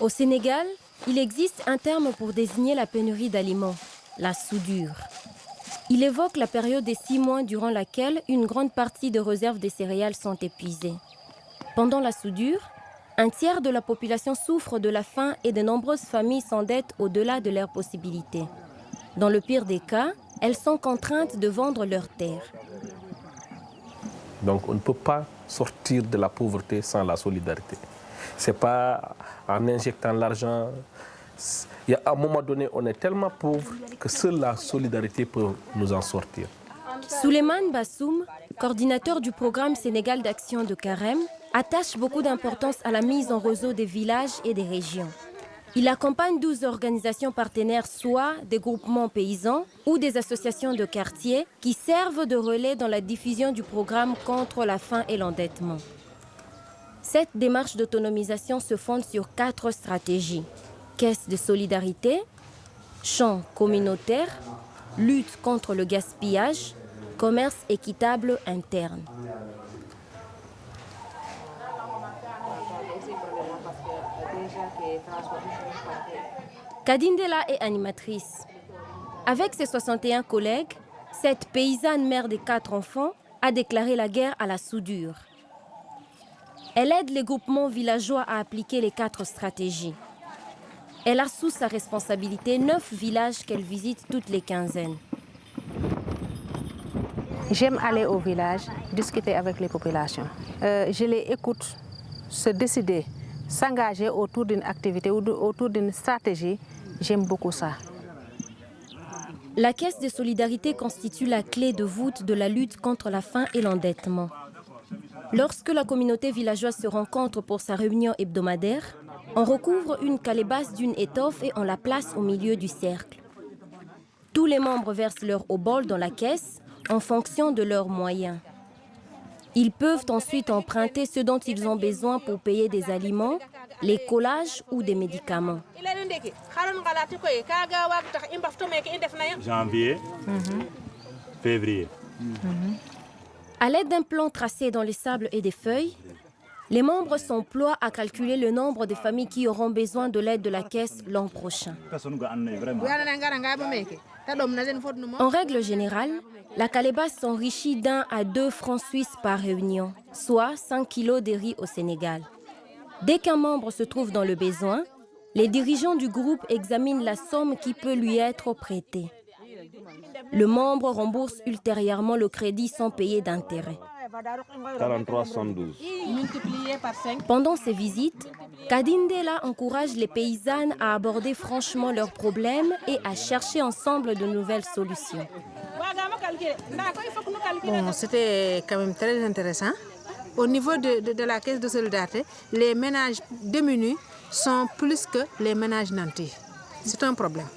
Au Sénégal, il existe un terme pour désigner la pénurie d'aliments, la soudure. Il évoque la période des 6 mois durant laquelle une grande partie de réserves des céréales sont épuisées. Pendant la soudure, un tiers de la population souffre de la faim et de nombreuses familles s'endettent au-delà de leurs possibilités. Dans le pire des cas, elles sont contraintes de vendre leurs terres. Donc on ne peut pas sortir de la pauvreté sans la solidarité. Ce n'est pas en injectant l'argent. À un moment donné, on est tellement pauvre que seule la solidarité peut nous en sortir. Souleymane Bassoum, coordinateur du programme Sénégal d'Action de Carême, attache beaucoup d'importance à la mise en réseau des villages et des régions. Il accompagne 12 organisations partenaires, soit des groupements paysans ou des associations de quartier qui servent de relais dans la diffusion du programme contre la faim et l'endettement. Cette démarche d'autonomisation se fonde sur 4 stratégies. Caisse de solidarité, champ communautaire, lutte contre le gaspillage, commerce équitable interne. Kadindela est animatrice. Avec ses 61 collègues, cette paysanne mère des 4 enfants a déclaré la guerre à la soudure. Elle aide les groupements villageois à appliquer les 4 stratégies. Elle a sous sa responsabilité 9 villages qu'elle visite toutes les quinzaines. J'aime aller au village, discuter avec les populations. Je les écoute se décider, s'engager autour d'une activité ou autour d'une stratégie. J'aime beaucoup ça. La caisse de solidarité constitue la clé de voûte de la lutte contre la faim et l'endettement. Lorsque la communauté villageoise se rencontre pour sa réunion hebdomadaire, on recouvre une calebasse d'une étoffe et on la place au milieu du cercle. Tous les membres versent leur obol dans la caisse en fonction de leurs moyens. Ils peuvent ensuite emprunter ce dont ils ont besoin pour payer des aliments, les collages ou des médicaments. Janvier, février. À l'aide d'un plan tracé dans les sables et des feuilles, les membres s'emploient à calculer le nombre de familles qui auront besoin de l'aide de la caisse l'an prochain. En règle générale, la calebasse s'enrichit d'1 à 2 francs suisses par réunion, soit 5 kilos de riz au Sénégal. Dès qu'un membre se trouve dans le besoin, les dirigeants du groupe examinent la somme qui peut lui être prêtée. Le membre rembourse ultérieurement le crédit sans payer d'intérêt. 43,112. Pendant ces visites, Kadindela encourage les paysannes à aborder franchement leurs problèmes et à chercher ensemble de nouvelles solutions. Bon, c'était quand même très intéressant. Au niveau de la caisse de solidarité, les ménages démunis sont plus que les ménages nantis. C'est un problème.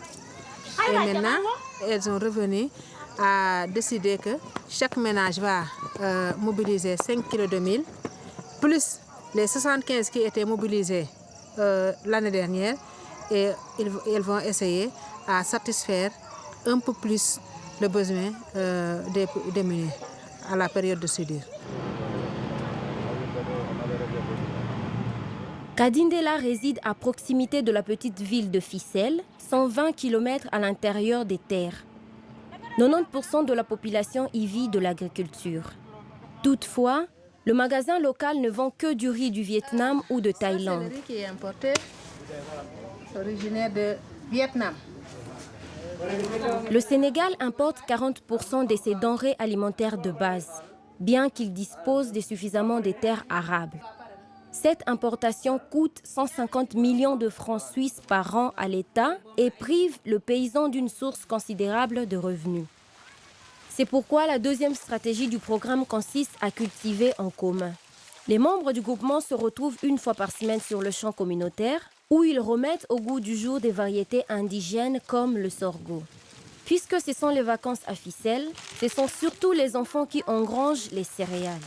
Et maintenant, elles sont revenues à décider que chaque ménage va mobiliser 5 kg de mil, plus les 75 qui étaient mobilisés l'année dernière, et ils vont essayer à satisfaire un peu plus le besoin des démunis à la période de soudure. Kadindela réside à proximité de la petite ville de Fissel, 120 km à l'intérieur des terres. 90% de la population y vit de l'agriculture. Toutefois, le magasin local ne vend que du riz du Vietnam ou de Thaïlande. Le riz qui est importé, originaire de Vietnam. Le Sénégal importe 40% de ses denrées alimentaires de base, bien qu'il dispose de suffisamment de terres arables. Cette importation coûte 150 millions de francs suisses par an à l'État et prive le paysan d'une source considérable de revenus. C'est pourquoi la deuxième stratégie du programme consiste à cultiver en commun. Les membres du groupement se retrouvent une fois par semaine sur le champ communautaire où ils remettent au goût du jour des variétés indigènes comme le sorgho. Puisque ce sont les vacances à Fissel, ce sont surtout les enfants qui engrangent les céréales.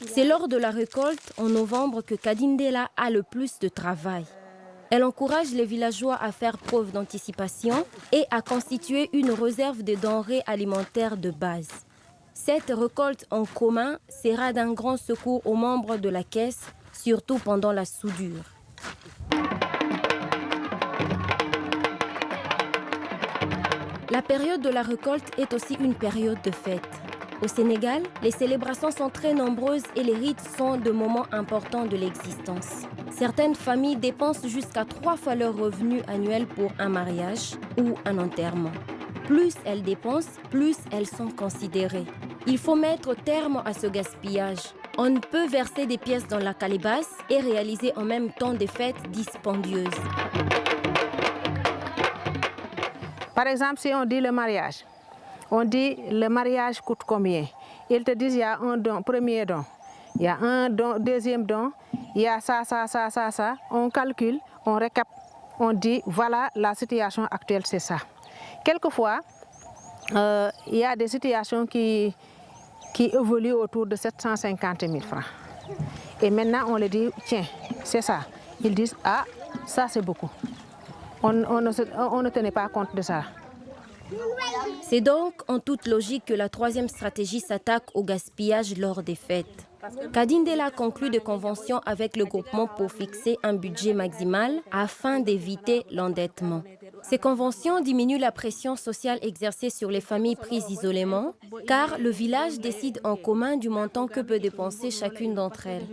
C'est lors de la récolte, en novembre, que Kadindela a le plus de travail. Elle encourage les villageois à faire preuve d'anticipation et à constituer une réserve de denrées alimentaires de base. Cette récolte en commun sera d'un grand secours aux membres de la caisse, surtout pendant la soudure. La période de la récolte est aussi une période de fête. Au Sénégal, les célébrations sont très nombreuses et les rites sont de moments importants de l'existence. Certaines familles dépensent jusqu'à 3 fois leur revenu annuel pour un mariage ou un enterrement. Plus elles dépensent, plus elles sont considérées. Il faut mettre terme à ce gaspillage. On ne peut verser des pièces dans la calebasse et réaliser en même temps des fêtes dispendieuses. Par exemple, si on dit le mariage, on dit le mariage coûte combien? Ils te disent il y a un don, premier don, il y a un don, deuxième don, il y a ça. On calcule, on récap, on dit voilà la situation actuelle, c'est ça. Quelquefois, il y a des situations qui évoluent autour de 750 000 francs. Et maintenant, on leur dit tiens, c'est ça. Ils disent ah, ça c'est beaucoup. On ne tenait pas compte de ça. C'est donc en toute logique que la troisième stratégie s'attaque au gaspillage lors des fêtes. Kadindela conclut des conventions avec le groupement pour fixer un budget maximal afin d'éviter l'endettement. Ces conventions diminuent la pression sociale exercée sur les familles prises isolément, car le village décide en commun du montant que peut dépenser chacune d'entre elles.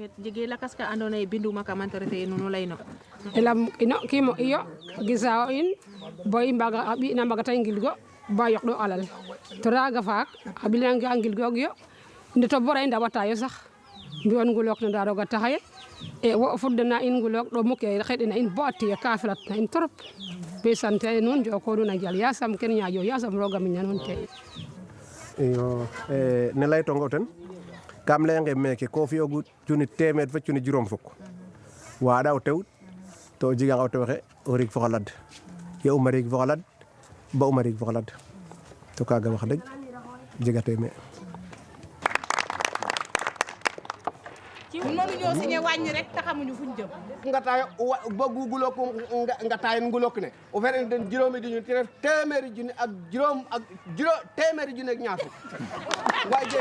ne lay tongo ten kam leyonge meke ko fiyogu cuni temed fa cuni juroom fuk waɗa o tew to jiganga o tew xe o rig fo xa lad ye uma rig fo xa lad ba uma rig fo xa lad to kaga wax deg jegate me ngata ba gugulo ko ngata en ngulok ne o fere den juromi di ñu ci def téméré junni ak juroom ak téméré junni ak ñaar way jé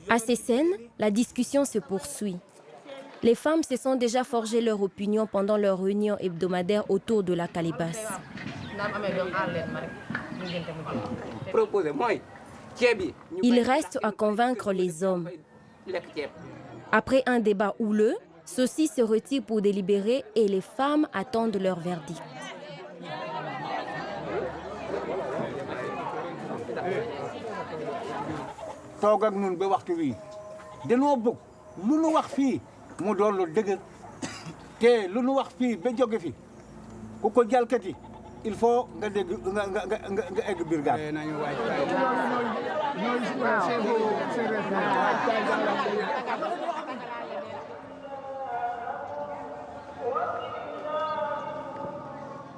À ces scènes, la discussion se poursuit. Les femmes se sont déjà forgé leur opinion pendant leur réunion hebdomadaire autour de la calebasse. Il reste à convaincre les hommes. Après un débat houleux, ceux-ci se retirent pour délibérer et les femmes attendent leur verdict. toog ak ñun ba waxtu wi dañoo bëgg lu nu wax fii mu doon lu dëgg te lu nu wax fii ba jóge fi ku ko jalkati il faut nga dégg nga egg biir gaal.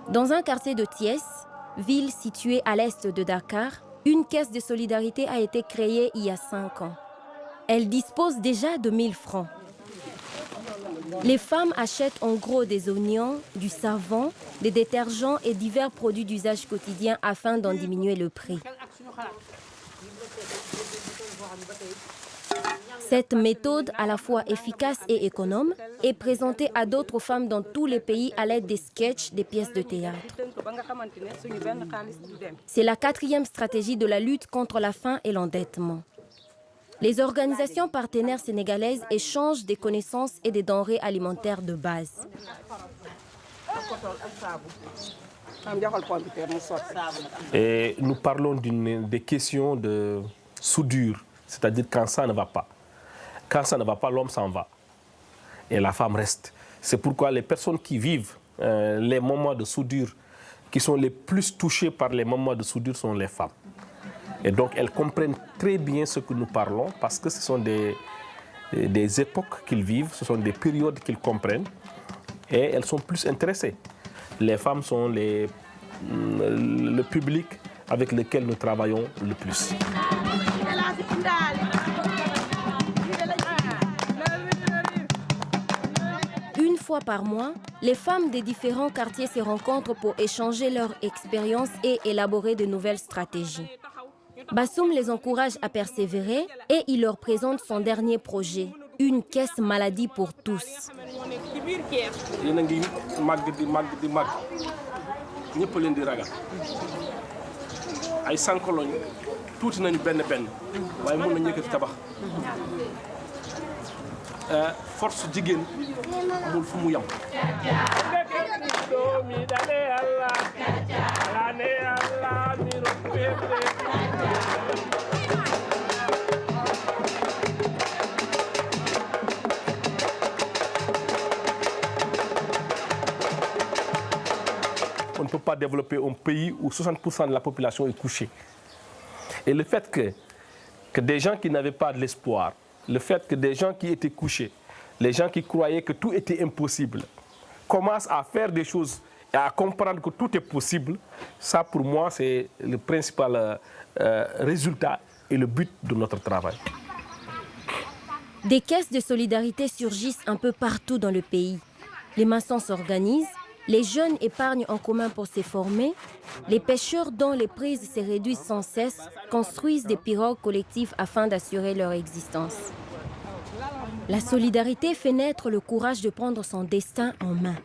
Dans un quartier de Thiès, ville située à l'est de Dakar, une caisse de solidarité a été créée il y a 5 ans. Elle dispose déjà de 1000 francs. Les femmes achètent en gros des oignons, du savon, des détergents et divers produits d'usage quotidien afin d'en diminuer le prix. Cette méthode, à la fois efficace et économe, est présentée à d'autres femmes dans tous les pays à l'aide des sketchs, des pièces de théâtre. C'est la 4e stratégie de la lutte contre la faim et l'endettement. Les organisations partenaires sénégalaises échangent des connaissances et des denrées alimentaires de base. Et nous parlons des questions de soudure, c'est-à-dire quand ça ne va pas. Quand ça ne va pas, l'homme s'en va et la femme reste. C'est pourquoi les personnes qui vivent les moments de soudure, qui sont les plus touchées par les moments de soudure, sont les femmes. Et donc elles comprennent très bien ce que nous parlons parce que ce sont des époques qu'ils vivent, ce sont des périodes qu'ils comprennent et elles sont plus intéressées. Les femmes sont le public avec lequel nous travaillons le plus. Une fois par mois, les femmes des différents quartiers se rencontrent pour échanger leur expérience et élaborer de nouvelles stratégies. Bassoum les encourage à persévérer et il leur présente son dernier projet, une caisse maladie pour tous. yéen a ngi màgg di màgg di màgg ñëpp leen di ragal ay sànkoloñ tuuti nañu benn waaye mën nañu yëkkati tabax force jigéen amul fu mu yam. On ne peut pas développer un pays où 60% de la population est couchée. Et le fait que des gens qui n'avaient pas de l'espoir, le fait que des gens qui étaient couchés, les gens qui croyaient que tout était impossible, commencent à faire des choses et à comprendre que tout est possible, ça pour moi c'est le principal résultat et le but de notre travail. Des caisses de solidarité surgissent un peu partout dans le pays. Les maçons s'organisent, les jeunes épargnent en commun pour se former, les pêcheurs dont les prises se réduisent sans cesse construisent des pirogues collectives afin d'assurer leur existence. La solidarité fait naître le courage de prendre son destin en main.